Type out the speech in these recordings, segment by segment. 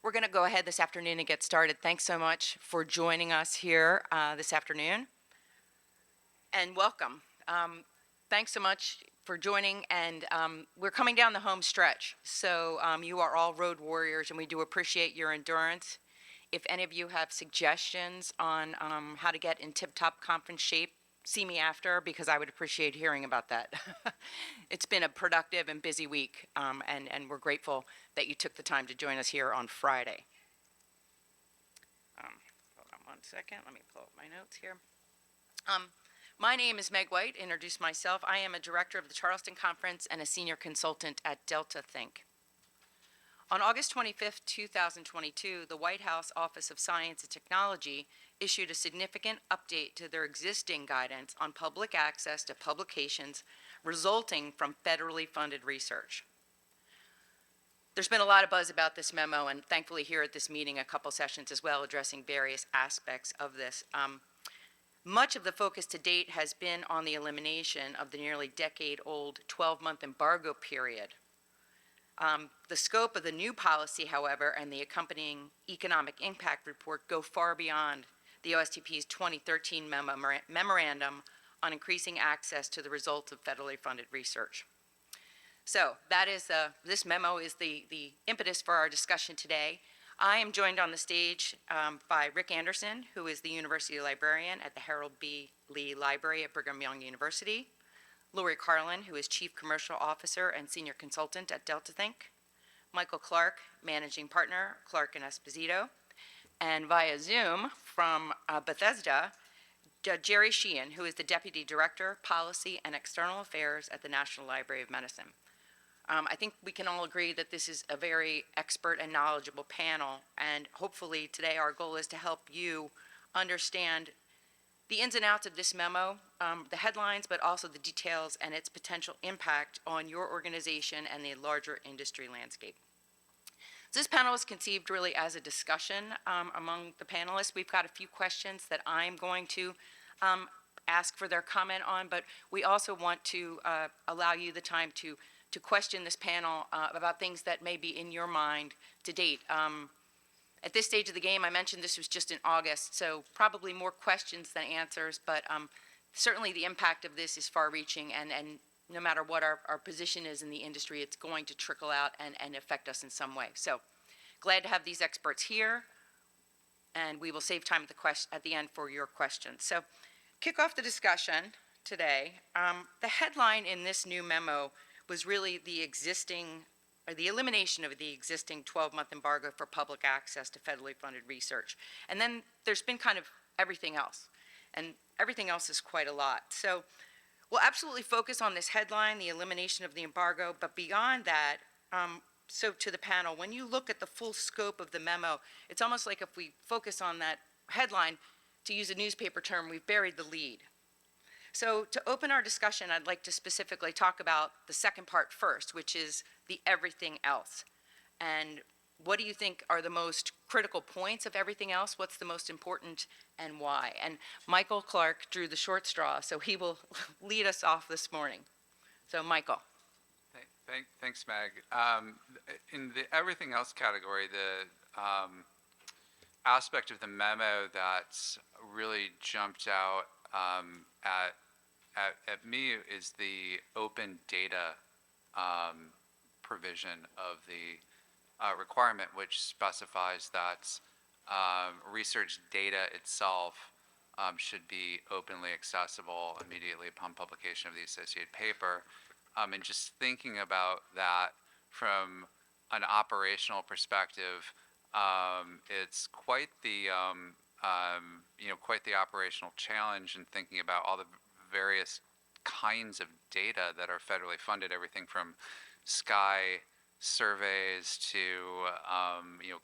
We're going to go ahead this afternoon and get started. Thanks so much for joining us here this afternoon, and welcome. Thanks so much for joining, and we're coming down the home stretch, so you are all road warriors, and we do appreciate your endurance. If any of you have suggestions on how to get in tip-top conference shape, see me after, because I would appreciate hearing about that. It's been a productive and busy week, and we're grateful that you took the time to join us here on Friday. Hold on one second. Let me pull up my notes here. My name is Meg White. Introduce myself. I am a director of the Charleston Conference and a senior consultant at Delta Think. On August 25, 2022, the White House Office of Science and Technology issued a significant update to their existing guidance on public access to publications resulting from federally funded research. There's been a lot of buzz about this memo, and thankfully here at this meeting, a couple sessions as well addressing various aspects of this. Much of the focus to date has been on the elimination of the nearly decade-old 12-month embargo period. The scope of the new policy, however, and the accompanying economic impact report go far beyond the OSTP's 2013 memorandum on increasing access to the results of federally funded research. So that is, this memo is the impetus for our discussion today. I am joined on the stage by Rick Anderson, who is the University Librarian at the Harold B. Lee Library at Brigham Young University, Lori Carlin, who is Chief Commercial Officer and Senior Consultant at Delta Think, Michael Clark, Managing Partner, Clark and Esposito, and via Zoom from Bethesda, Jerry Sheehan, who is the Deputy Director, Policy and External Affairs at the National Library of Medicine. I think we can all agree that this is a very expert and knowledgeable panel, and hopefully today our goal is to help you understand the ins and outs of this memo, the headlines, but also the details and its potential impact on your organization and the larger industry landscape. So this panel was conceived really as a discussion among the panelists. We've got a few questions that I'm going to ask for their comment on, but we also want to allow you the time to question this panel about things that may be in your mind to date. At this stage of the game, I mentioned this was just in August, so probably more questions than answers, but certainly the impact of this is far-reaching, and no matter what our position is in the industry, it's going to trickle out and affect us in some way. So glad to have these experts here, and we will save time at the end for your questions. So kick off the discussion today. The headline in this new memo was really the elimination of the existing 12-month embargo for public access to federally funded research. And then there's been kind of everything else, and everything else is quite a lot. So we'll absolutely focus on this headline, the elimination of the embargo, but beyond that, so to the panel, when you look at the full scope of the memo, it's almost like if we focus on that headline, to use a newspaper term, we've buried the lead. So to open our discussion, I'd like to specifically talk about the second part first, which is the everything else. And what do you think are the most critical points of everything else? What's the most important and why? And Michael Clark drew the short straw, so he will lead us off this morning. So Michael. Thanks, Meg. In the everything else category, the aspect of the memo that's really jumped out at me is the open data provision of the requirement, which specifies that research data itself should be openly accessible immediately upon publication of the associated paper. And just thinking about that from an operational perspective, it's quite the quite the operational challenge in thinking about all the various kinds of data that are federally funded, everything from sky surveys to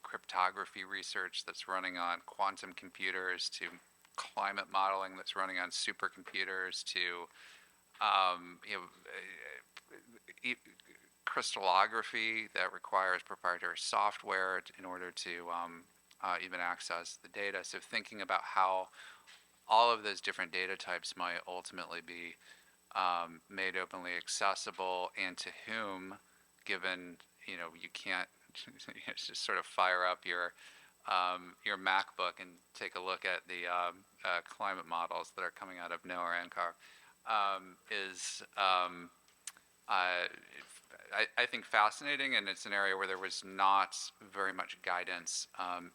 cryptography research that's running on quantum computers, to climate modeling that's running on supercomputers, to crystallography that requires proprietary software in order to even access the data. So thinking about how all of those different data types might ultimately be made openly accessible, and to whom, given you can't just sort of fire up your MacBook and take a look at the climate models that are coming out of NOAA and NCAR, is I think fascinating, and it's an area where there was not very much guidance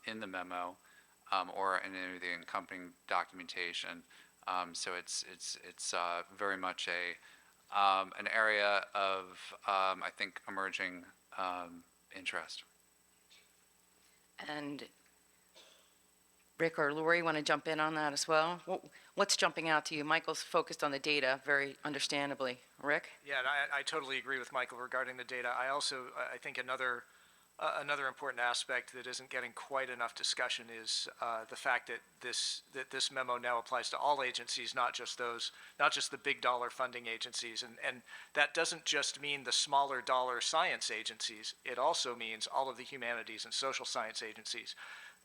in the memo or in any of the accompanying documentation. So it's very much an area of I think emerging interest. And Rick or Lori want to jump in on that as well? What's jumping out to you? Michael's focused on the data, very understandably. Rick? Yeah, and I totally agree with Michael regarding the data. I think another important aspect that isn't getting quite enough discussion is the fact that this memo now applies to all agencies, not just the big dollar funding agencies, and that doesn't just mean the smaller dollar science agencies. It also means all of the humanities and social science agencies.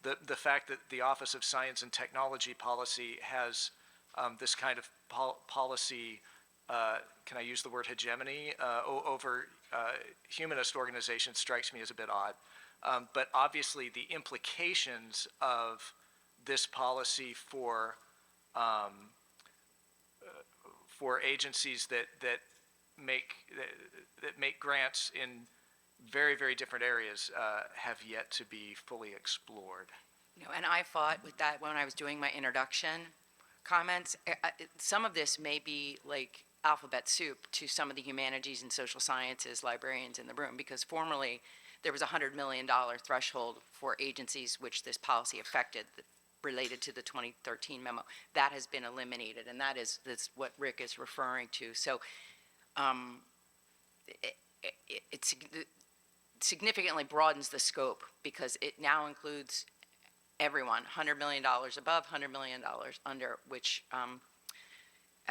The fact that the Office of Science and Technology Policy has this kind of policy, can I use the word hegemony, over humanist organizations strikes me as a bit odd. But obviously the implications of this policy for agencies that make grants in very, very different areas have yet to be fully explored. And I fought with that when I was doing my introduction comments. Some of this may be like alphabet soup to some of the humanities and social sciences librarians in the room, because formerly there was a $100 million threshold for agencies which this policy affected related to the 2013 memo. That has been eliminated, and that's what Rick is referring to. So it significantly broadens the scope, because it now includes everyone, $100 million above, $100 million under, which,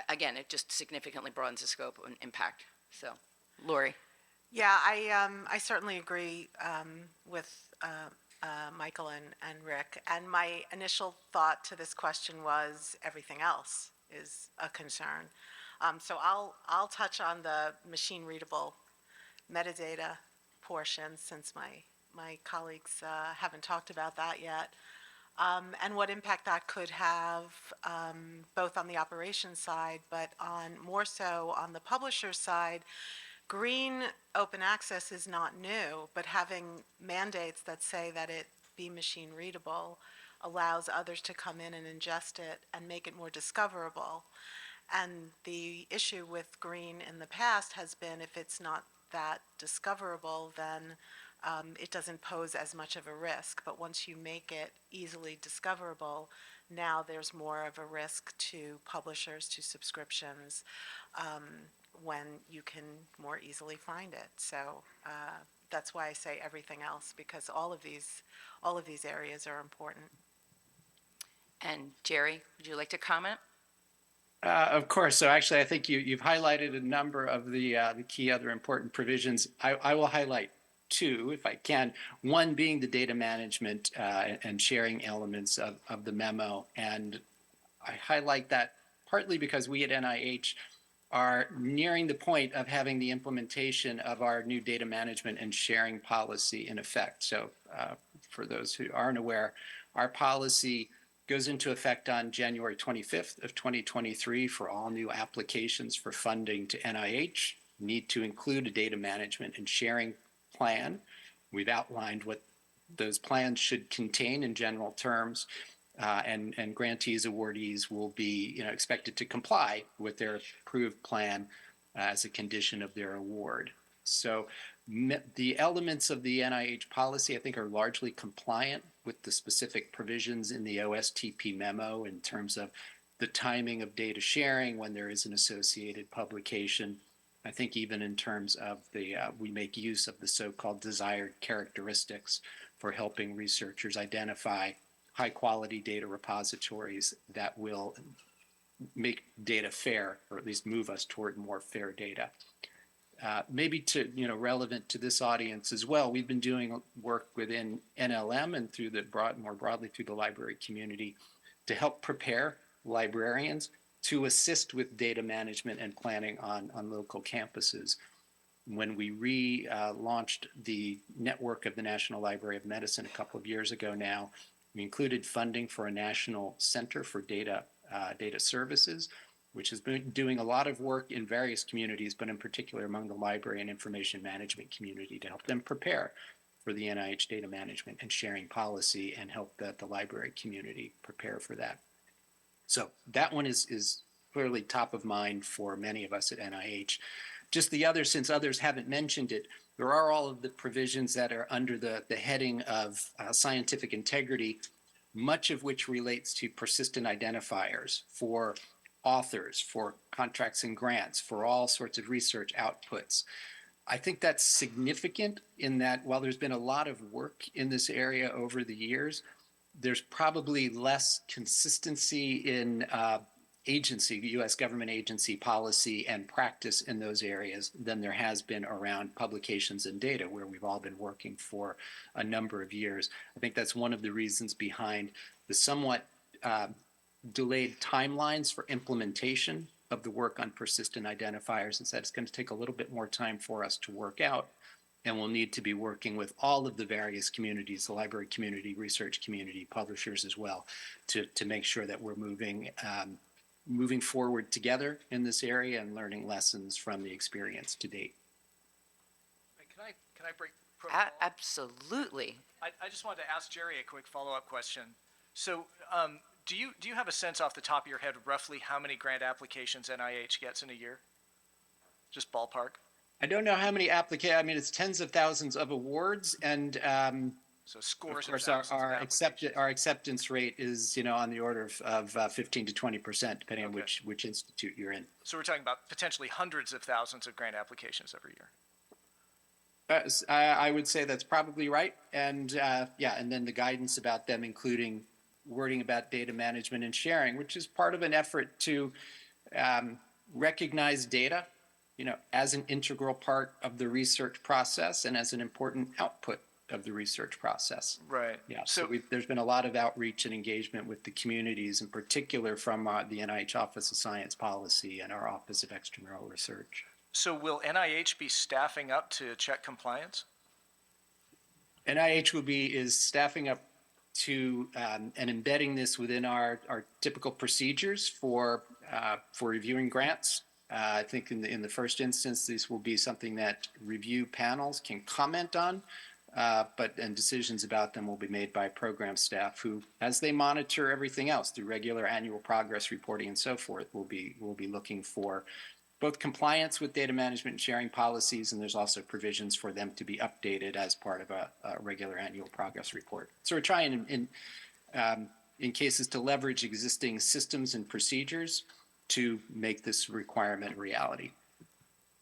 again, it just significantly broadens the scope and impact. So, Lori. Yeah, I certainly agree with Michael and Rick. And my initial thought to this question was everything else is a concern. So I'll touch on the machine readable metadata portion, since my colleagues haven't talked about that yet, and what impact that could have, both on the operations side, but more so on the publisher side. Green open access is not new, but having mandates that say that it be machine readable allows others to come in and ingest it and make it more discoverable. And the issue with green in the past has been, if it's not that discoverable, then it doesn't pose as much of a risk. But once you make it easily discoverable, now there's more of a risk to publishers, to subscriptions, when you can more easily find it. So that's why I say everything else, because all of these areas are important. And Jerry, would you like to comment? Of course. So actually, I think you've highlighted a number of the key other important provisions. I will highlight two, if I can. One being the data management and sharing elements of the memo. And I highlight that partly because we at NIH are nearing the point of having the implementation of our new data management and sharing policy in effect. So for those who aren't aware, our policy goes into effect on January 25th of 2023 for all new applications for funding to NIH. Need to include a data management and sharing plan. We've outlined what those plans should contain in general terms, and grantees, awardees will be expected to comply with their approved plan as a condition of their award. So the elements of the NIH policy, I think, are largely compliant with the specific provisions in the OSTP memo in terms of the timing of data sharing when there is an associated publication. I think even in terms of we make use of the so-called desired characteristics for helping researchers identify high-quality data repositories that will make data fair, or at least move us toward more fair data. Maybe to relevant to this audience as well, we've been doing work within NLM and through the more broadly through the library community to help prepare librarians to assist with data management and planning on local campuses. When we relaunched the network of the National Library of Medicine a couple of years ago now, we included funding for a national center for data services, which has been doing a lot of work in various communities, but in particular among the library and information management community to help them prepare for the NIH data management and sharing policy and help the library community prepare for that. So that one is clearly top of mind for many of us at NIH. Just the other, since others haven't mentioned it, there are all of the provisions that are under the heading of scientific integrity, much of which relates to persistent identifiers for authors, for contracts and grants, for all sorts of research outputs. I think that's significant in that while there's been a lot of work in this area over the years, there's probably less consistency in agency, the U.S. government agency policy and practice in those areas than there has been around publications and data, where we've all been working for a number of years. I think that's one of the reasons behind the somewhat delayed timelines for implementation of the work on persistent identifiers, is that it's going to take a little bit more time for us to work out. And we'll need to be working with all of the various communities, the library community, research community, publishers as well, to make sure that we're moving forward together in this area and learning lessons from the experience to date. Can I break protocol? Absolutely. I just wanted to ask Jerry a quick follow-up question. So do you have a sense off the top of your head roughly how many grant applications NIH gets in a year? Just ballpark? I don't know how many applications. I mean, it's tens of thousands of awards, and So scores of course, of thousands of applications. our acceptance rate is on the order of 15 to 20%, depending on which institute you're in. So we're talking about potentially hundreds of thousands of grant applications every year. I would say that's probably right, and and then the guidance about them, including wording about data management and sharing, which is part of an effort to recognize data, as an integral part of the research process and as an important output of the research process. Right. Yeah. So there's been a lot of outreach and engagement with the communities, in particular from the NIH Office of Science Policy and our Office of Extramural Research. So will NIH be staffing up to check compliance? NIH is staffing up to and embedding this within our typical procedures for reviewing grants. I think in the first instance, this will be something that review panels can comment on, and decisions about them will be made by program staff who, as they monitor everything else through regular annual progress reporting and so forth, will be looking for both compliance with data management and sharing policies, and there's also provisions for them to be updated as part of a regular annual progress report. So we're trying in cases to leverage existing systems and procedures to make this requirement a reality.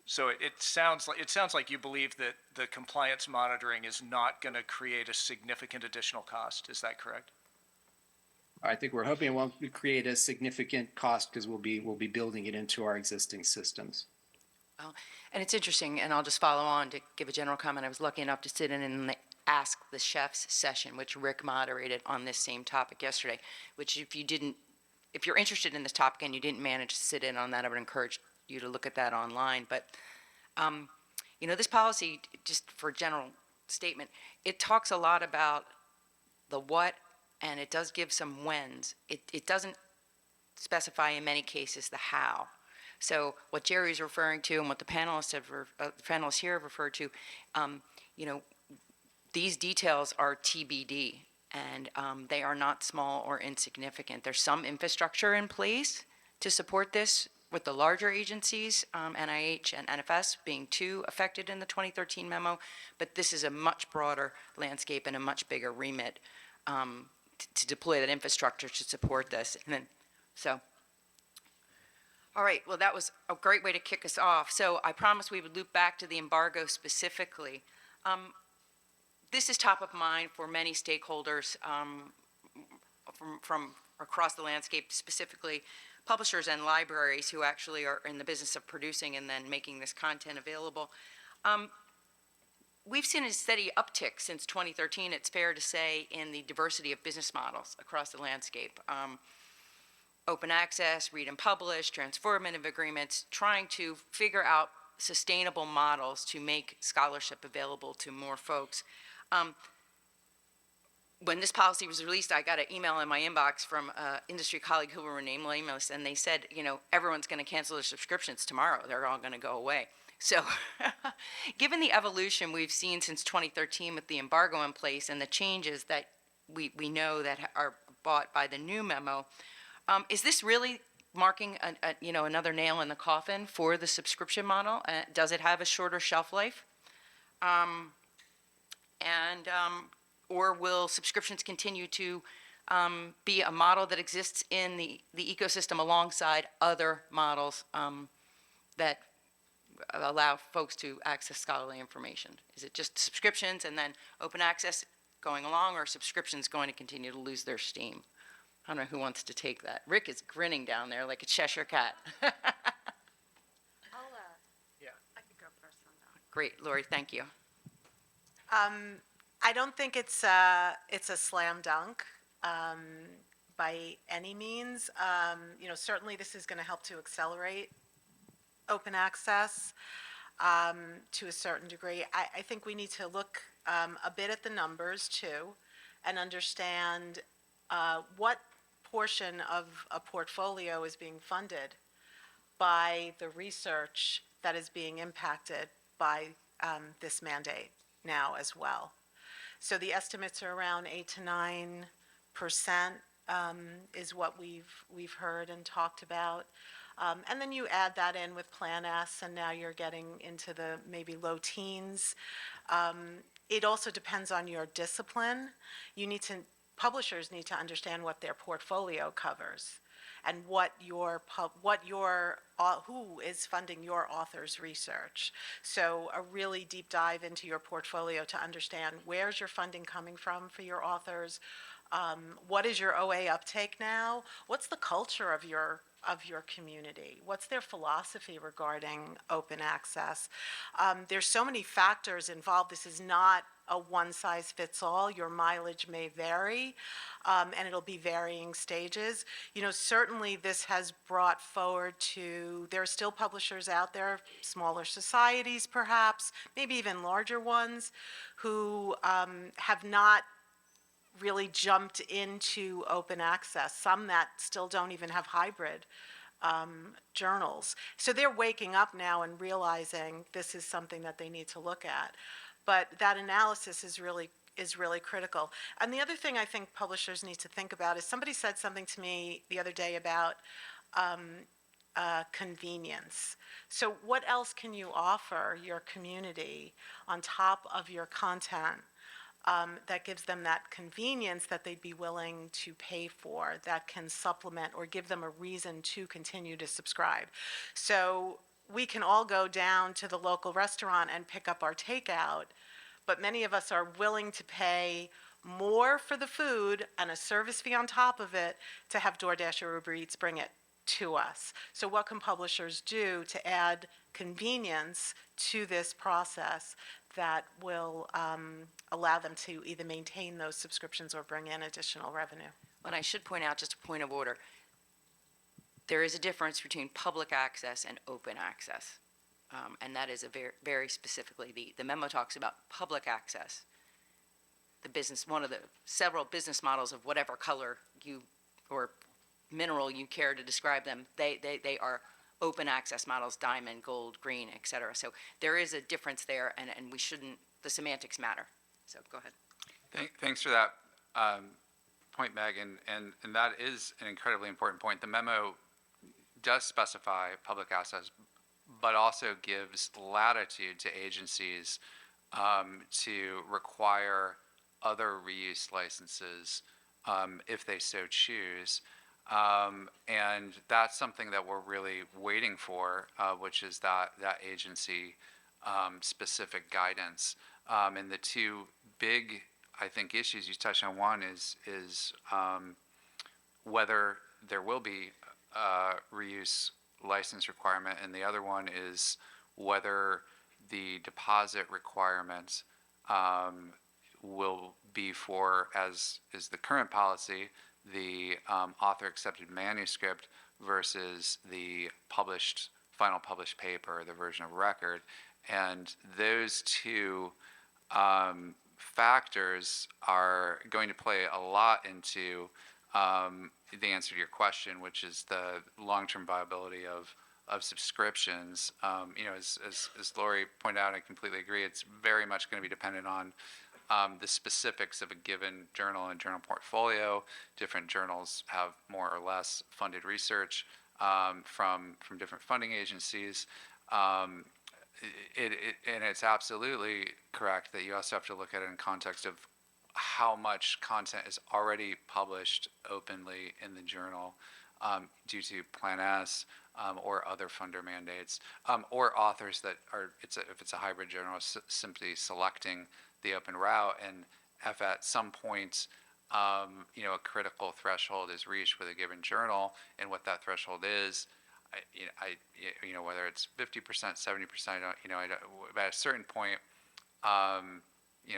So it sounds like you believe that the compliance monitoring is not going to create a significant additional cost. Is that correct? I think we're hoping it won't create a significant cost because we'll be building it into our existing systems. Well, and it's interesting, and I'll just follow on to give a general comment. I was lucky enough to sit in the Ask the Chefs session, which Rick moderated on this same topic yesterday, which if you're interested in this topic and you didn't manage to sit in on that, I would encourage you to look at that online. But, this policy, just for a general statement, it talks a lot about the what, and it does give some whens. It doesn't specify in many cases the how. So what Jerry's referring to and what the panelists here have referred to, these details are TBD, and they are not small or insignificant. There's some infrastructure in place to support this, with the larger agencies, NIH and NFS being two affected in the 2013 memo, but this is a much broader landscape and a much bigger remit to deploy that infrastructure to support this. All right, well, that was a great way to kick us off. So I promised we would loop back to the embargo specifically. This is top of mind for many stakeholders from across the landscape, specifically publishers and libraries who actually are in the business of producing and then making this content available. We've seen a steady uptick since 2013, it's fair to say, in the diversity of business models across the landscape. Open access, read and publish, transformative agreements, trying to figure out sustainable models to make scholarship available to more folks. When this policy was released, I got an email in my inbox from an industry colleague who will remain nameless, and they said, everyone's going to cancel their subscriptions tomorrow. They're all going to go away. So given the evolution we've seen since 2013 with the embargo in place and the changes that we know that are bought by the new memo, is this really marking another nail in the coffin for the subscription model? Does it have a shorter shelf life? Or will subscriptions continue to be a model that exists in the ecosystem alongside other models that allow folks to access scholarly information? Is it just subscriptions and then open access going along, or subscriptions going to continue to lose their steam? I don't know who wants to take that. Rick is grinning down there like a Cheshire cat. Yeah. I could go first on that. Great, Lori, thank you. I don't think it's a slam dunk by any means. Certainly this is going to help to accelerate open access to a certain degree. I think we need to look a bit at the numbers too and understand what portion of a portfolio is being funded by the research that is being impacted by this mandate now as well. So the estimates are around 8 to 9% is what we've heard and talked about. And then you add that in with Plan S, and now you're getting into the maybe low teens. It also depends on your discipline. Publishers need to understand what their portfolio covers and who is funding your author's research. So a really deep dive into your portfolio to understand where's your funding coming from for your authors. What is your OA uptake now? What's the culture of your community? What's their philosophy regarding open access? There's so many factors involved. This is not a one-size-fits-all. Your mileage may vary, and it'll be varying stages. Certainly this has brought forward there are still publishers out there, smaller societies perhaps, maybe even larger ones, who have not really jumped into open access, some that still don't even have hybrid journals. So they're waking up now and realizing this is something that they need to look at. But that analysis is really critical. And the other thing I think publishers need to think about is, somebody said something to me the other day about convenience. So what else can you offer your community on top of your content that gives them that convenience that they'd be willing to pay for, that can supplement or give them a reason to continue to subscribe? So we can all go down to the local restaurant and pick up our takeout, but many of us are willing to pay more for the food and a service fee on top of it to have DoorDash or Uber Eats bring it to us. So what can publishers do to add convenience to this process that will allow them to either maintain those subscriptions or bring in additional revenue? And I should point out, just a point of order, there is a difference between public access and open access. And that is very specifically, the memo talks about public access. One of the several business models of whatever color or mineral you care to describe them, they are open access models: diamond, gold, green, et cetera. So there is a difference there, and the semantics matter. So go ahead. Thanks for that point, Megan, and that is an incredibly important point. The memo does specify public access, but also gives latitude to agencies to require other reuse licenses if they so choose. And that's something that we're really waiting for, which is that agency specific guidance. And the two big, I think, issues you touched on, one is whether there will be a reuse license requirement, and the other one is whether the deposit requirement will be for, as is the current policy, the author accepted manuscript versus the published final published paper, the version of record. And those two factors are going to play a lot into the answer to your question, which is the long-term viability of subscriptions. As Lori pointed out, I completely agree. It's very much going to be dependent on the specifics of a given journal and journal portfolio. Different journals have more or less funded research from different funding agencies. And it's absolutely correct that you also have to look at it in context of how much content is already published openly in the journal due to Plan S or other funder mandates, or authors that are, if it's a hybrid journal, simply selecting the open route. And if at some point a critical threshold is reached with a given journal, and what that threshold is, whether it's 50%, 70%, but at a certain point,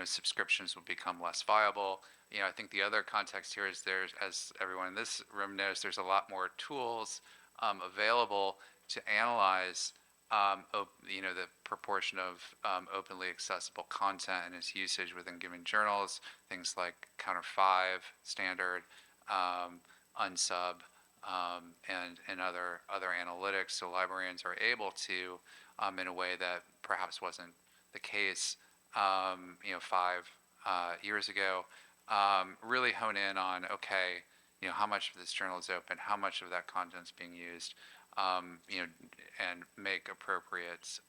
subscriptions will become less viable. I think the other context here is as everyone in this room knows, there's a lot more tools available to analyze, the proportion of openly accessible content and its usage within given journals, things like Counter 5, Standard, Unsub, and other analytics. So librarians are able to, in a way that perhaps wasn't the case, 5 years ago, really hone in on, okay, how much of this journal is open, how much of that content is being used, and make appropriate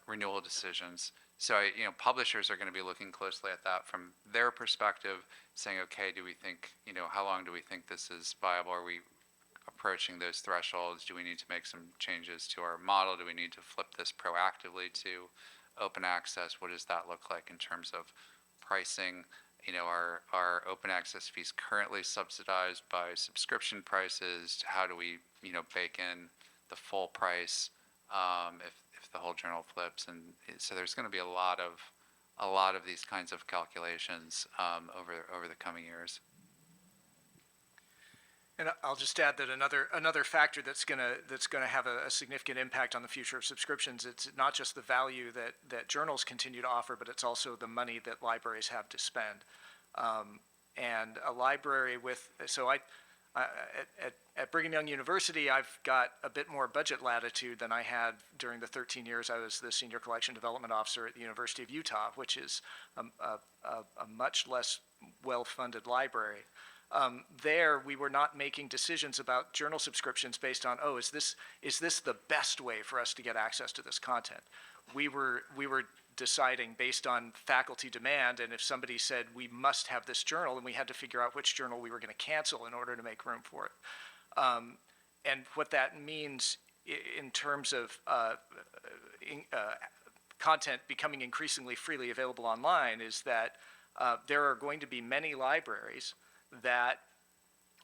renewal decisions. So, publishers are going to be looking closely at that from their perspective, saying, okay, do we think, how long do we think this is viable? Are we approaching those thresholds? Do we need to make some changes to our model? Do we need to flip this proactively to open access? What does that look like in terms of pricing? Are open access fees currently subsidized by subscription prices? How do we, bake in the full price if the whole journal flips? And so there's going to be a lot of these kinds of calculations over the coming years. And I'll just add that another factor that's gonna have a significant impact on the future of subscriptions. It's not just the value that journals continue to offer, but it's also the money that libraries have to spend. And a library at Brigham Young University, I've got a bit more budget latitude than I had during the 13 years I was the Senior Collection Development Officer at the University of Utah, which is a much less well-funded library. There, we were not making decisions about journal subscriptions based on, is this the best way for us to get access to this content? We were deciding based on faculty demand, and if somebody said we must have this journal, then we had to figure out which journal we were going to cancel in order to make room for it. And what that means in terms of content becoming increasingly freely available online is that there are going to be many libraries that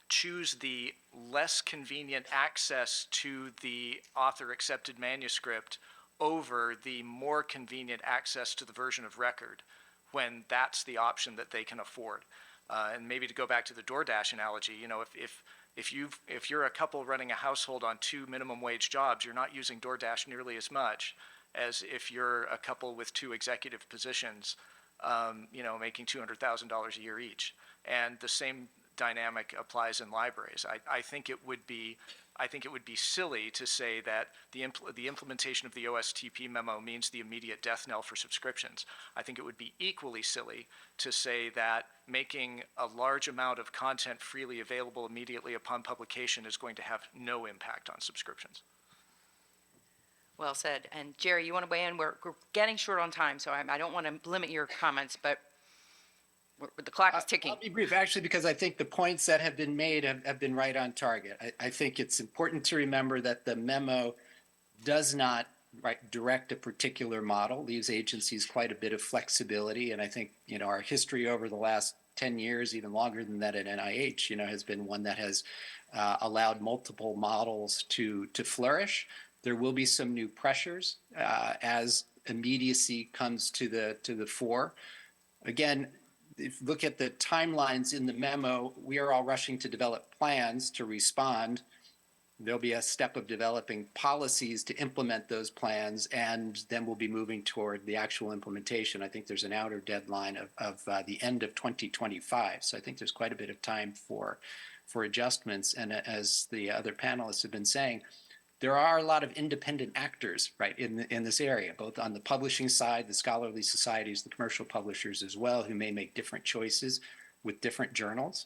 choose the less convenient access to the author-accepted manuscript over the more convenient access to the version of record when that's the option that they can afford. And maybe to go back to the DoorDash analogy, if you're a couple running a household on 2 minimum wage jobs, you're not using DoorDash nearly as much as if you're a couple with 2 executive positions, making $200,000 a year each. And the same dynamic applies in libraries. I think it would be silly to say that the implementation of the OSTP memo means the immediate death knell for subscriptions. I think it would be equally silly to say that making a large amount of content freely available immediately upon publication is going to have no impact on subscriptions. Well said. And Jerry, you want to weigh in? We're getting short on time, so I don't want to limit your comments, but the clock is ticking. I'll be brief, actually, because I think the points that have been made have been right on target. I think it's important to remember that the memo does not direct a particular model, leaves agencies quite a bit of flexibility. And I think, our history over the last 10 years, even longer than that at NIH, has been one that has allowed multiple models to flourish. There will be some new pressures as immediacy comes to the fore. Again, if you look at the timelines in the memo, we are all rushing to develop plans to respond. there'll be a step of developing policies to implement those plans, and then we'll be moving toward the actual implementation. I think there's an outer deadline of the end of 2025. So I think there's quite a bit of time for adjustments. And as the other panelists have been saying, there are a lot of independent actors, right, in this area, both on the publishing side, the scholarly societies, the commercial publishers as well, who may make different choices with different journals.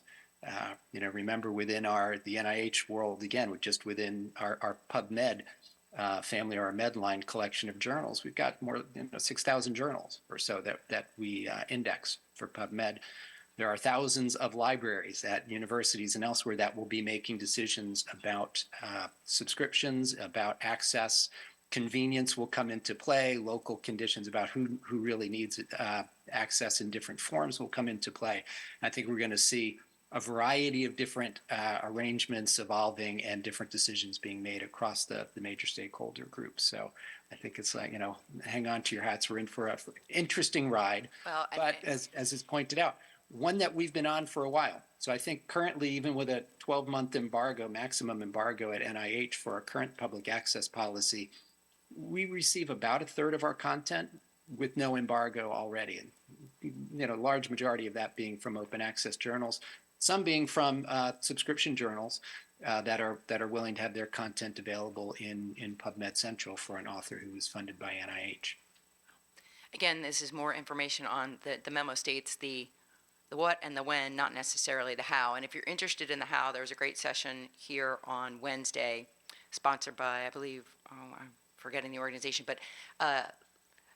Remember within the NIH world, again, within our PubMed family or our Medline collection of journals, we've got more than 6,000 journals or so that we index for PubMed. There are thousands of libraries at universities and elsewhere that will be making decisions about subscriptions, about access. Convenience will come into play. Local conditions about who really needs access in different forms will come into play. I think we're going to see a variety of different arrangements evolving and different decisions being made across the major stakeholder groups. So I think it's like, hang on to your hats. We're in for an interesting ride. Well, but as is pointed out, one that we've been on for a while. So I think currently, even with a 12-month embargo, maximum embargo at NIH for our current public access policy, we receive about a third of our content with no embargo already. And, large majority of that being from open access journals, some being from subscription journals that are willing to have their content available in PubMed Central for an author who is funded by NIH. Again, this is more information on the memo states the what and the when, not necessarily the how. And if you're interested in the how, there was a great session here on Wednesday, sponsored by, I believe, I'm forgetting the organization, but an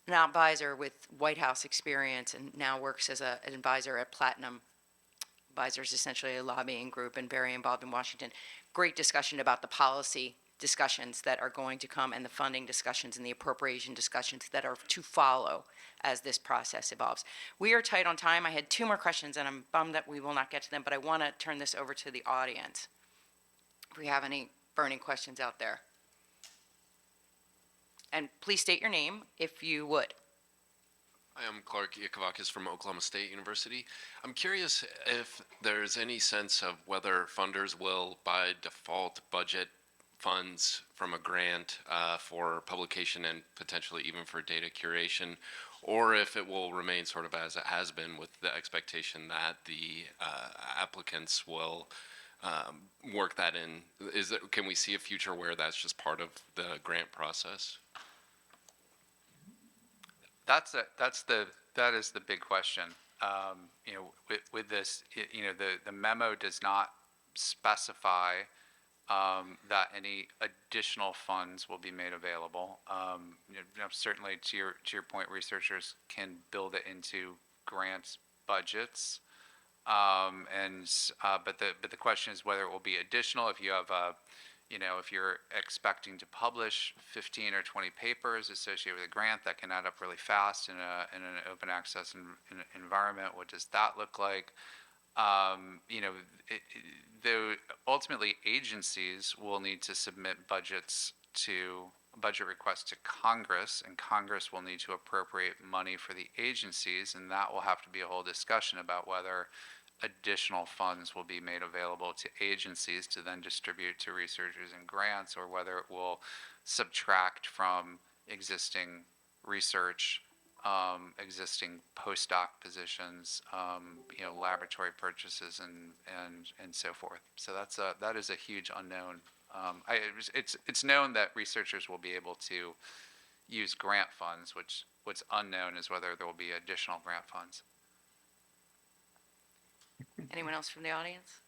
advisor with White House experience and now works as an advisor at Platinum. Advisor is essentially a lobbying group and very involved in Washington. Great discussion about the policy discussions that are going to come and the funding discussions and the appropriation discussions that are to follow as this process evolves. We are tight on time. I had 2 more questions, and I'm bummed that we will not get to them, but I want to turn this over to the audience. If we have any burning questions out there. And please state your name, if you would. Hi, I'm Clark Iakavakis from Oklahoma State University. I'm curious if there's any sense of whether funders will, by default, budget funds from a grant for publication and potentially even for data curation, or if it will remain sort of as it has been with the expectation that the applicants will work that in. Can we see a future where that's just part of the grant process? That is the big question. With this, the memo does not specify that any additional funds will be made available. Certainly, to your point, researchers can build it into grants budgets, but the question is whether it will be additional. If you have if you're expecting to publish 15 or 20 papers associated with a grant, that can add up really fast in an open access environment. What does that look like? Ultimately, agencies will need to submit budget requests to Congress, and Congress will need to appropriate money for the agencies, and that will have to be a whole discussion about whether additional funds will be made available to agencies to then distribute to researchers and grants, or whether it will subtract from existing research, existing postdoc positions, laboratory purchases, and so forth. So that is a huge unknown. It's known that researchers will be able to use grant funds. What's unknown is whether there will be additional grant funds. Anyone else from the audience?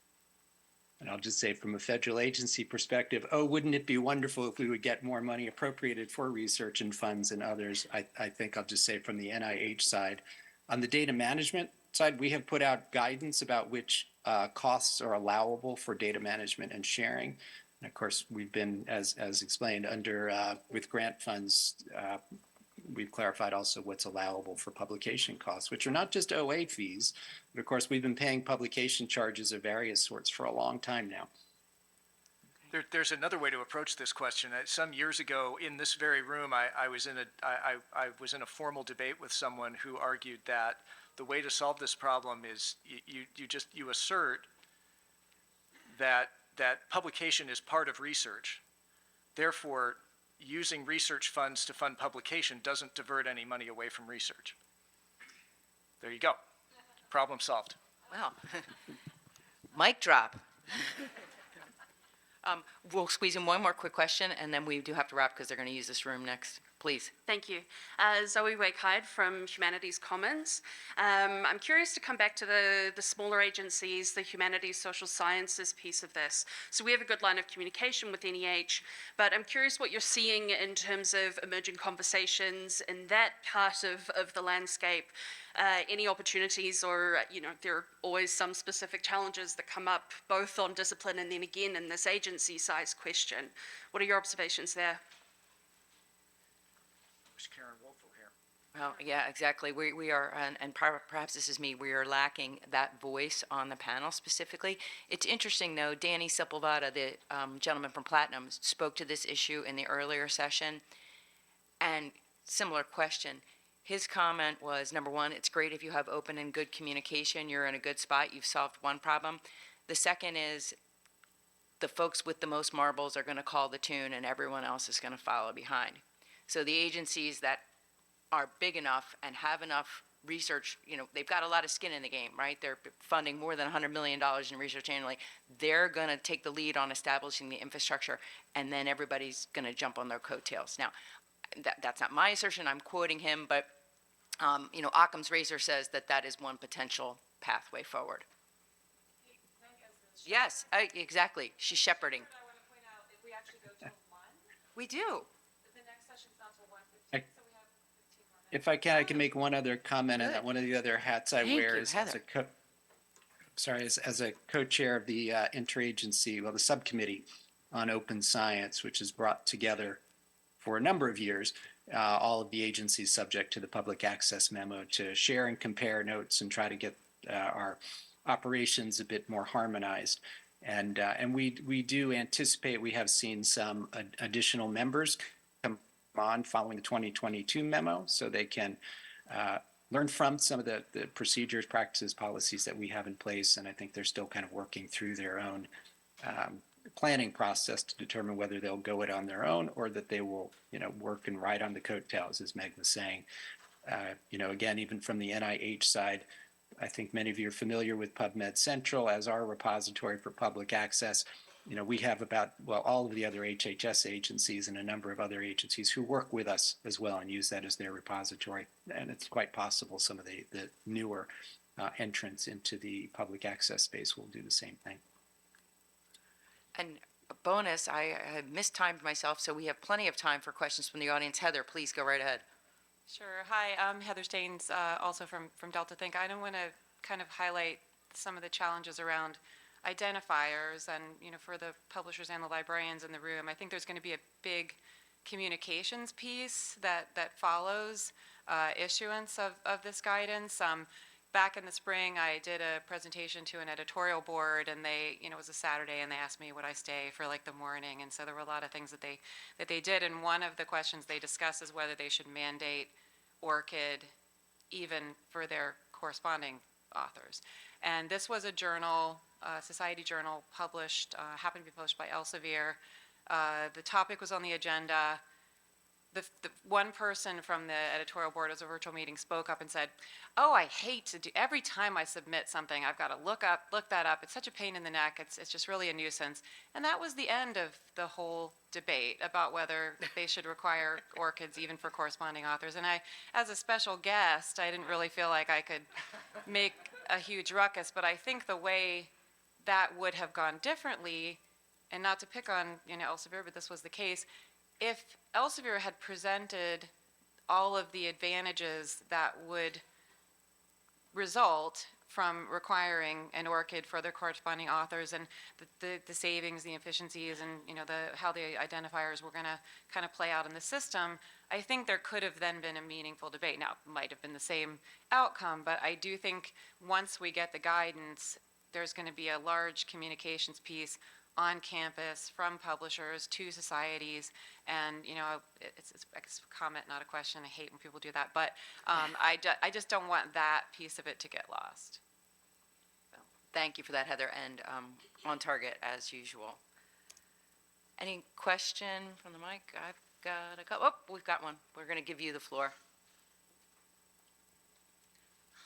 And I'll just say, from a federal agency perspective, wouldn't it be wonderful if we would get more money appropriated for research and funds and others? I think I'll just say from the NIH side. On the data management side, we have put out guidance about which costs are allowable for data management and sharing. And of course, we've been, as explained, with grant funds, we've clarified also what's allowable for publication costs, which are not just OA fees, but of course, we've been paying publication charges of various sorts for a long time now. There's another way to approach this question. Some years ago, in this very room, I was in a formal debate with someone who argued that the way to solve this problem is you assert that that publication is part of research. Therefore, using research funds to fund publication doesn't divert any money away from research. There you go. Problem solved. Well, mic drop. We'll squeeze in one more quick question, and then we do have to wrap because they're going to use this room next. Please. Thank you. Zoe Wakehyde from Humanities Commons. I'm curious to come back to the smaller agencies, the humanities, social sciences piece of this. So we have a good line of communication with NEH, but I'm curious what you're seeing in terms of emerging conversations in that part of the landscape. Any opportunities or, there are always some specific challenges that come up both on discipline and then again in this agency size question. What are your observations there? Karen Wolfel here. Well, yeah, exactly. We are, and perhaps this is me, we are lacking that voice on the panel specifically. It's interesting, though, Danny Sepulveda, the gentleman from Platinum, spoke to this issue in the earlier session, and similar question. His comment was, number one, it's great if you have open and good communication. You're in a good spot. You've solved one problem. The second is the folks with the most marbles are going to call the tune, and everyone else is going to follow behind. So the agencies that are big enough and have enough research, they've got a lot of skin in the game, right? They're funding more than $100 million in research annually. They're going to take the lead on establishing the infrastructure, and then everybody's going to jump on their coattails. Now, that's not my assertion. I'm quoting him, but, Occam's razor says that is one potential pathway forward. Yes, exactly. She's shepherding. I want to point out, if we actually go till 1, We do. the next session's not till 1:15, I- so we have 15 more minutes. If I can make one other comment on that. One of the other hats I Thank wear you, is Heather. as a co-chair of the Interagency, the subcommittee on open science, which has brought together for a number of years all of the agencies subject to the public access memo to share and compare notes and try to get our operations a bit more harmonized. And we do anticipate, we have seen some additional members come on following the 2022 memo, so they can learn from some of the procedures, practices, policies that we have in place. And I think they're still kind of working through their own planning process to determine whether they'll go it on their own or that they will, work and ride on the coattails, as Meg was saying. Again, even from the NIH side, I think many of you are familiar with PubMed Central as our repository for public access. We have all of the other HHS agencies and a number of other agencies who work with us as well and use that as their repository. And it's quite possible some of the newer entrants into the public access space will do the same thing. And a bonus, I had mistimed myself, so we have plenty of time for questions from the audience. Heather, please go right ahead. Sure. Hi, I'm Heather Staines, also from Delta Think. I don't want to kind of highlight some of the challenges around identifiers and, for the publishers and the librarians in the room. I think there's going to be a big communications piece that follows issuance of this guidance. Back in the spring, I did a presentation to an editorial board, and they, it was a Saturday, and they asked me would I stay for like the morning, and so there were a lot of things that they did, and one of the questions they discussed is whether they should mandate ORCID even for their corresponding authors. And this was a journal, society journal, published, happened to be published by Elsevier. The topic was on the agenda. The one person from the editorial board as a virtual meeting spoke up and said, "Oh, I hate to do, every time I submit something, I've got to look that up. It's such a pain in the neck. It's just really a nuisance." And that was the end of the whole debate about whether they should require ORCIDs even for corresponding authors. And I, as a special guest, I didn't really feel like I could make a huge ruckus, but I think the way that would have gone differently, and not to pick on, Elsevier, but this was the case, if Elsevier had presented all of the advantages that would result from requiring an ORCID for their corresponding authors, and the savings, the efficiencies, and how the identifiers were going to kind of play out in the system, I think there could have then been a meaningful debate. Now, it might have been the same outcome, but I do think once we get the guidance, there's going to be a large communications piece on campus from publishers to societies, and it's a comment, not a question. I hate when people do that, but I just don't want that piece of it to get lost. So. Thank you for that, Heather, and on target as usual. Any question from the mic? I've got a couple. Oh, we've got one. We're going to give you the floor.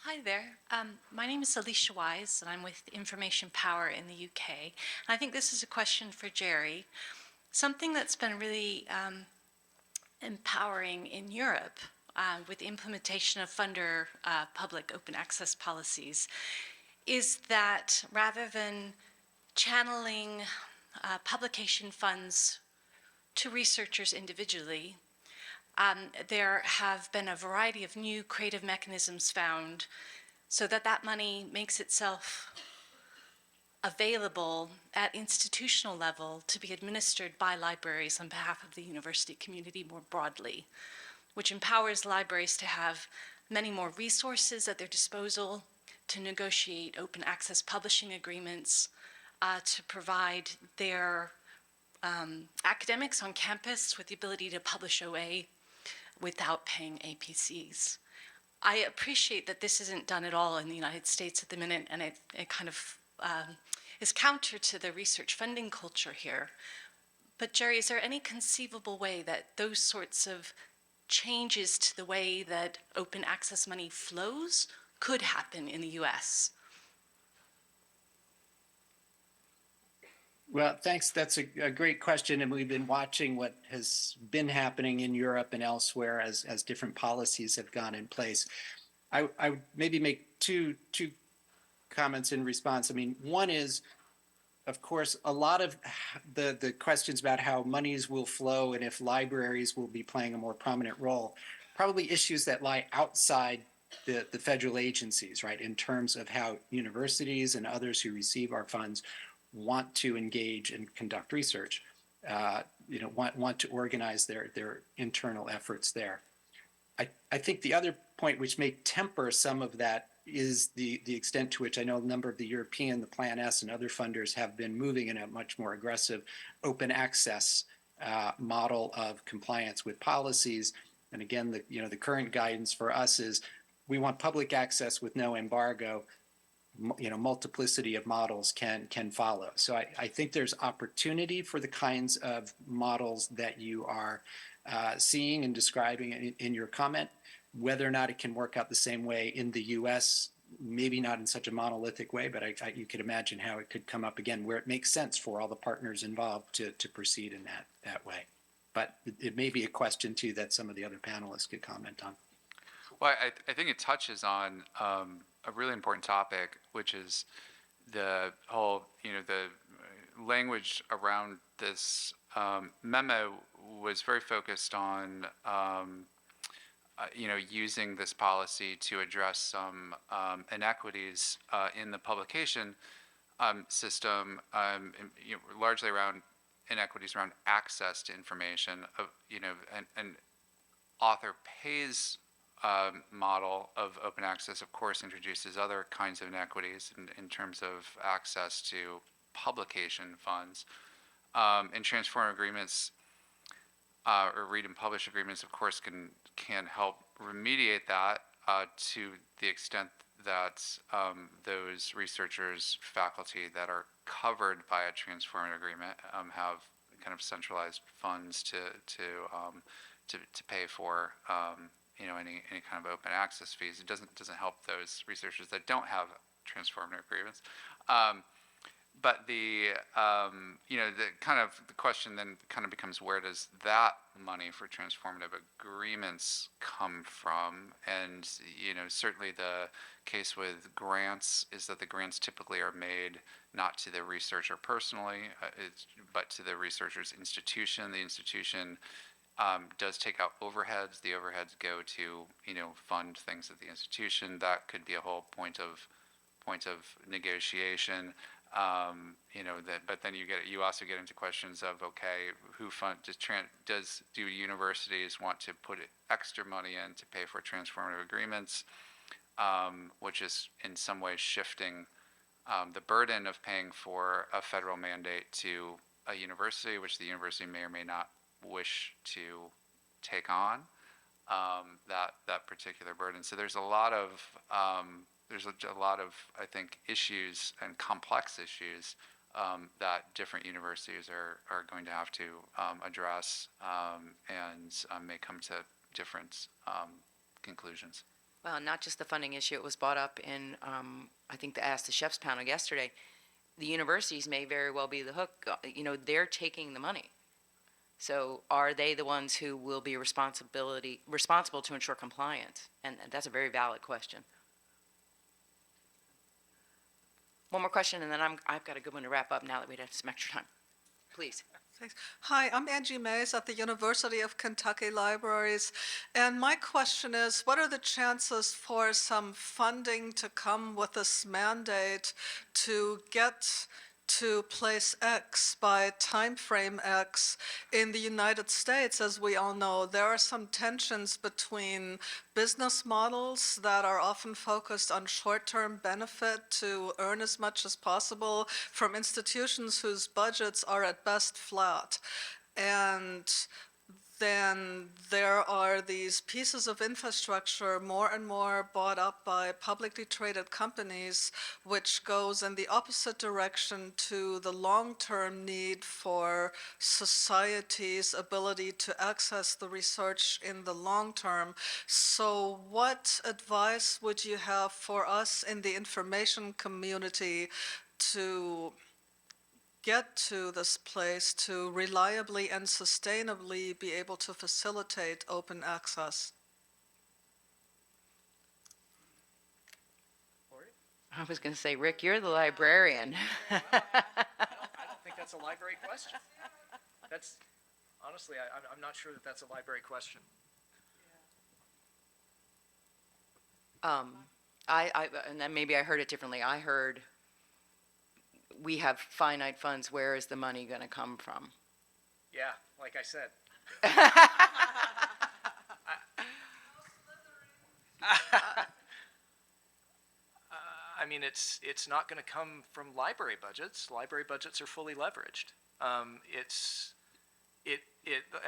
Hi there. My name is Alicia Wise, and I'm with Information Power in the UK. And I think this is a question for Jerry. Something that's been really empowering in Europe with the implementation of funder public open access policies is that rather than channeling publication funds to researchers individually, there have been a variety of new creative mechanisms found so that that money makes itself available at institutional level to be administered by libraries on behalf of the university community more broadly, which empowers libraries to have many more resources at their disposal to negotiate open access publishing agreements, to provide their academics on campus with the ability to publish OA without paying APCs. I appreciate that this isn't done at all in the United States at the minute, and it kind of is counter to the research funding culture here. But Jerry, is there any conceivable way that those sorts of changes to the way that open access money flows could happen in the US? Well, thanks. That's a great question, and we've been watching what has been happening in Europe and elsewhere as different policies have gone in place. I would maybe make two comments in response. I mean, one is, of course, a lot of the questions about how monies will flow and if libraries will be playing a more prominent role, probably issues that lie outside the federal agencies, right, in terms of how universities and others who receive our funds want to engage and conduct research, want to organize their internal efforts there. I think the other point which may temper some of that is the extent to which I know a number of the European, the Plan S, and other funders have been moving in a much more aggressive open access model of compliance with policies. And again, the current guidance for us is we want public access with no embargo. Multiplicity of models can follow. So I think there's opportunity for the kinds of models that you are seeing and describing in your comment. Whether or not it can work out the same way in the US, maybe not in such a monolithic way, but you could imagine how it could come up again where it makes sense for all the partners involved to proceed in that way. But it may be a question too that some of the other panelists could comment on. Well, I think it touches on a really important topic, which is the whole, the language around this memo was very focused on, using this policy to address some inequities in the publication system, largely around inequities around access to information. An author pays model of open access, of course, introduces other kinds of inequities in terms of access to publication funds. And transform agreements or read and publish agreements, of course, can help remediate that to the extent that those researchers, faculty that are covered by a transformative agreement have kind of centralized funds to pay for any kind of open access fees. It doesn't help those researchers that don't have transformative agreements. But the question then kind of becomes, where does that money for transformative agreements come from? And certainly the case with grants is that the grants typically are made not to the researcher personally, but to the researcher's institution. The institution does take out overheads. The overheads go to fund things at the institution. That could be a whole point of negotiation. But then you also get into questions of, okay, who do universities want to put extra money in to pay for transformative agreements, which is in some ways shifting the burden of paying for a federal mandate to a university, which the university may or may not wish to take on that particular burden. So there's a lot of there's a lot of, I think, issues and complex issues that different universities are going to have to address and may come to different conclusions. Well, not just the funding issue, it was brought up in, I think the Ask the Chefs panel yesterday. The universities may very well be the hook, they're taking the money. So are they the ones who will be responsible to ensure compliance? And that's a very valid question. One more question, and then I've got a good one to wrap up now that we have some extra time. Please. Thanks. Hi, I'm Angie Mays at the University of Kentucky Libraries, and my question is, what are the chances for some funding to come with this mandate to get to place X by timeframe X in the United States? As we all know, there are some tensions between business models that are often focused on short-term benefit to earn as much as possible from institutions whose budgets are at best flat. And then there are these pieces of infrastructure more and more bought up by publicly traded companies, which goes in the opposite direction to the long-term need for society's ability to access the research in the long term. So what advice would you have for us in the information community to get to this place to reliably and sustainably be able to facilitate open access? I was going to say, Rick, you're the librarian. I don't think that's a library question. That's, honestly, I'm not sure that that's a library question. And then maybe I heard it differently. I heard we have finite funds. Where is the money going to come from? Yeah, like I said. I mean, it's not going to come from library budgets. Library budgets are fully leveraged.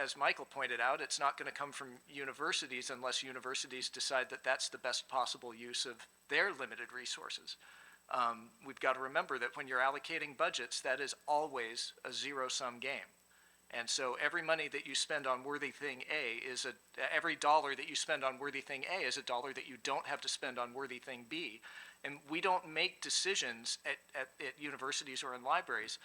As Michael pointed out, it's not going to come from universities unless universities decide that that's the best possible use of their limited resources. We've got to remember that when you're allocating budgets, that is always a zero-sum game. And so every money that you spend on worthy thing A every dollar that you spend on worthy thing A is a dollar that you don't have to spend on worthy thing B. And we don't make decisions at universities or in libraries.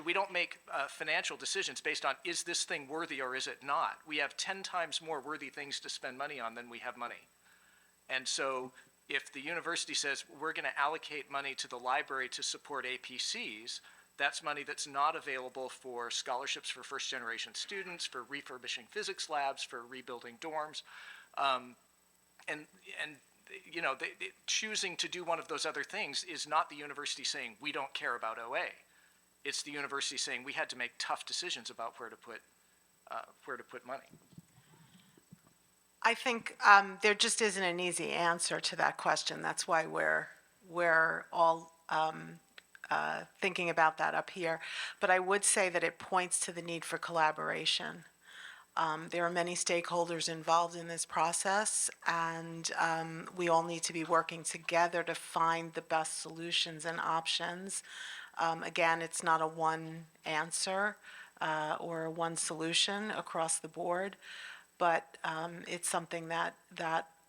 We don't make financial decisions based on, is this thing worthy or is it not? We have 10 times more worthy things to spend money on than we have money. And so if the university says, we're going to allocate money to the library to support APCs, that's money that's not available for scholarships for first-generation students, for refurbishing physics labs, for rebuilding dorms. Choosing to do one of those other things is not the university saying, we don't care about OA. It's the university saying, we had to make tough decisions about where to put money. I think there just isn't an easy answer to that question. That's why we're all thinking about that up here. But I would say that it points to the need for collaboration. There are many stakeholders involved in this process, and we all need to be working together to find the best solutions and options. Again, it's not a one answer or one solution across the board, but it's something that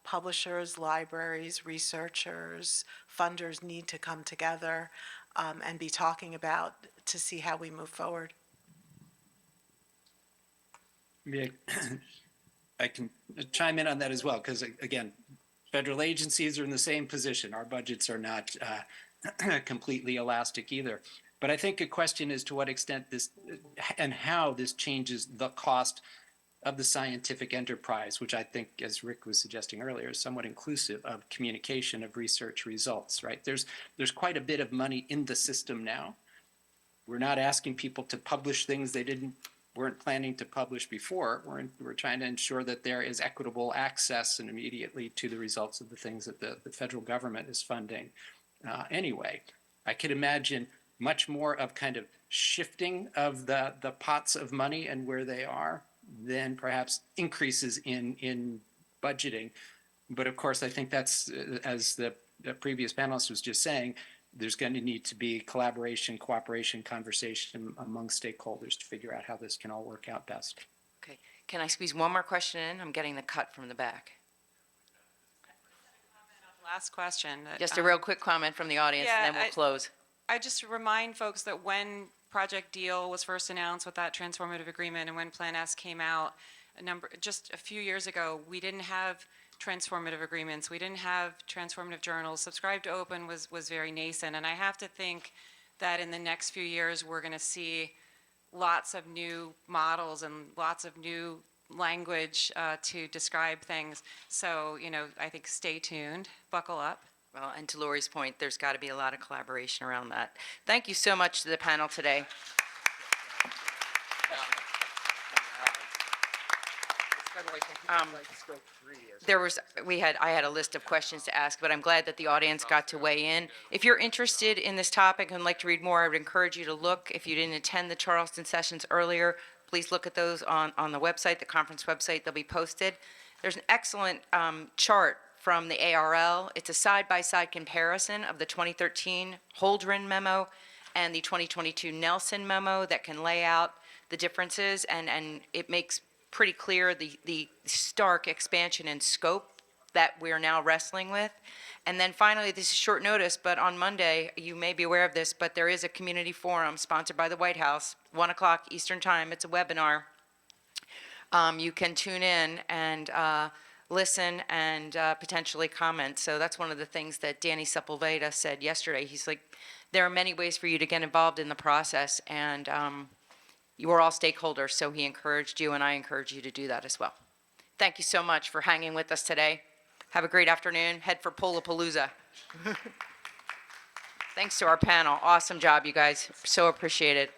publishers, libraries, researchers, funders need to come together and be talking about to see how we move forward. I can chime in on that as well, because again, federal agencies are in the same position. Our budgets are not completely elastic either. But I think a question is to what extent this and how this changes the cost of the scientific enterprise, which I think, as Rick was suggesting earlier, is somewhat inclusive of communication of research results, right? There's quite a bit of money in the system now. We're not asking people to publish things they weren't planning to publish before. We're trying to ensure that there is equitable access and immediately to the results of the things that the federal government is funding anyway. I could imagine much more of kind of shifting of the pots of money and where they are than perhaps increases in budgeting. But of course, I think that's, as the previous panelist was just saying, there's going to need to be collaboration, cooperation, conversation among stakeholders to figure out how this can all work out best. Okay, can I squeeze one more question in? I'm getting the cut from the back. Last question. Just a real quick comment from the audience, and then we'll close. I just remind folks that when Project Deal was first announced with that transformative agreement and when Plan S came out just a few years ago, we didn't have transformative agreements. We didn't have transformative journals. Subscribe to Open was very nascent. And I have to think that in the next few years, we're going to see lots of new models and lots of new language to describe things. So, I think stay tuned, buckle up. Well, and to Lori's point, there's got to be a lot of collaboration around that. Thank you so much to the panel today. I had a list of questions to ask, but I'm glad that the audience got to weigh in. If you're interested in this topic and would like to read more, I would encourage you to look. If you didn't attend the Charleston sessions earlier, please look at those on the website, the conference website. They'll be posted. There's an excellent chart from the ARL. It's a side-by-side comparison of the 2013 Holdren memo and the 2022 Nelson memo that can lay out the differences, and it makes pretty clear the stark expansion in scope that we're now wrestling with. And then finally, this is short notice, but on Monday, you may be aware of this, but there is a community forum sponsored by the White House, 1 o'clock Eastern Time. It's a webinar. You can tune in and listen and potentially comment. So that's one of the things that Danny Sepulveda said yesterday. He's like, there are many ways for you to get involved in the process, and you are all stakeholders, so he encouraged you, and I encourage you to do that as well. Thank you so much for hanging with us today. Have a great afternoon. Head for Polapalooza. Thanks to our panel. Awesome job, you guys. So appreciate it.